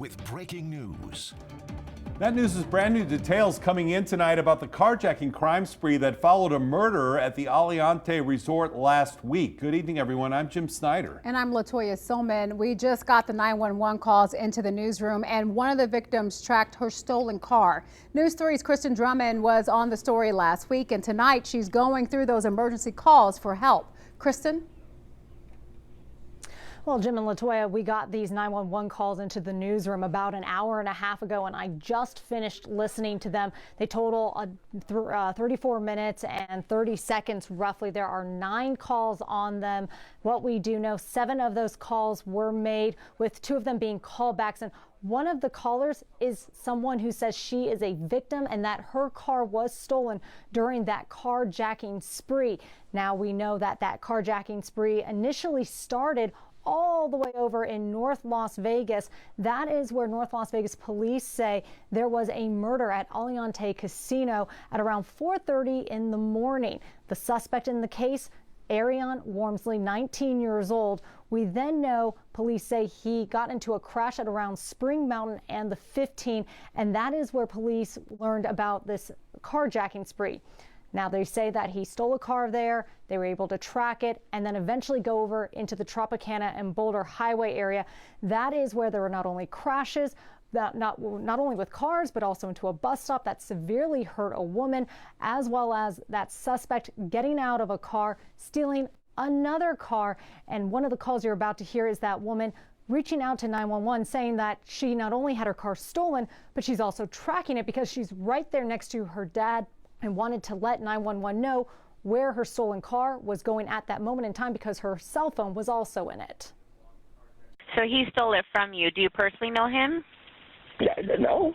with breaking news. That news is brand new details coming in tonight about the carjacking crime spree that followed a murder at the Aliante Resort last week. Good evening, everyone. I'm Jim Snyder. And I'm Latoya Silman. We just got the 911 calls into the newsroom, and one of the victims tracked her stolen car. News 3's Kristen Drummond was on the story last week, and tonight she's going through those emergency calls for help. Kristen? Well, Jim and Latoya, we got these 911 calls into the newsroom about an hour and a half ago, and I just finished listening to them. They total 34 minutes and 30 seconds roughly. There are 9 calls on them. What we do know, 7 of those calls were made, with 2 of them being callbacks. And one of the callers is someone who says she is a victim and that her car was stolen during that carjacking spree. Now we know that that carjacking spree initially started all the way over in North Las Vegas. That is where North Las Vegas police say there was a murder at Aliante Casino at around 4:30 in the morning. The suspect in the case, Arion Wormsley, 19 years old. We then know police say he got into a crash at around Spring Mountain and the 15, and that is where police learned about this carjacking spree. Now, they say that he stole a car there, they were able to track it, and then eventually go over into the Tropicana and Boulder Highway area. That is where there were not only crashes, not only with cars, but also into a bus stop that severely hurt a woman, as well as that suspect getting out of a car, stealing another car. And one of the calls you're about to hear is that woman reaching out to 911 saying that she not only had her car stolen, but she's also tracking it because she's right there next to her dad, and wanted to let 911 know where her stolen car was going at that moment in time because her cell phone was also in it. So he stole it from you. Do you personally know him? Yeah, no.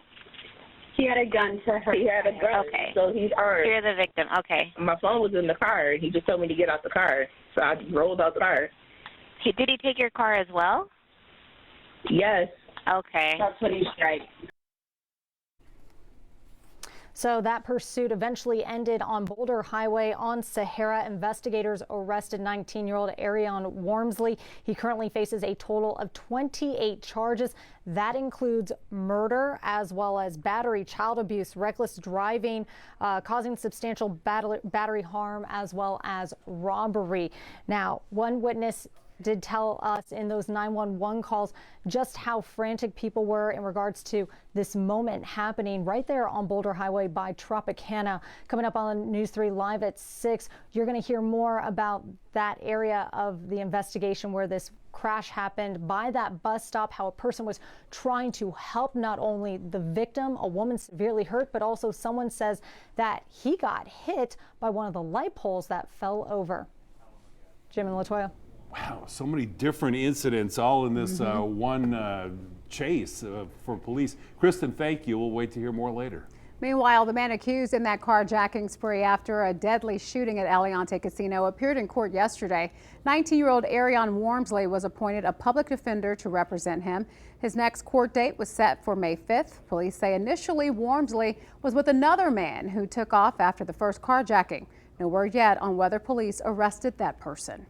He had a gun to her. He had a gun, okay. So he's armed. You're the victim, okay. My phone was in the car, and he just told me to get out the car, so I just rolled out the car. Did he take your car as well? Yes. Okay. That's what he's right. So that pursuit eventually ended on Boulder Highway on Sahara. Investigators arrested 19-year-old Arion Wormsley. He currently faces a total of 28 charges. That includes murder, as well as battery, child abuse, reckless driving, causing substantial battery harm, as well as robbery. Now, one witness did tell us in those 911 calls just how frantic people were in regards to this moment happening right there on Boulder Highway by Tropicana. Coming up on News 3 Live at 6, you're going to hear more about that area of the investigation where this crash happened by that bus stop, how a person was trying to help not only the victim, a woman severely hurt, but also someone says that he got hit by one of the light poles that fell over. Jim and Latoya. Wow, so many different incidents all in this one chase for police. Kristen, thank you. We'll wait to hear more later. Meanwhile, the man accused in that carjacking spree after a deadly shooting at Aliante Casino appeared in court yesterday. 19-year-old Arion Wormsley was appointed a public defender to represent him. His next court date was set for May 5th. Police say initially Wormsley was with another man who took off after the first carjacking. No word yet on whether police arrested that person.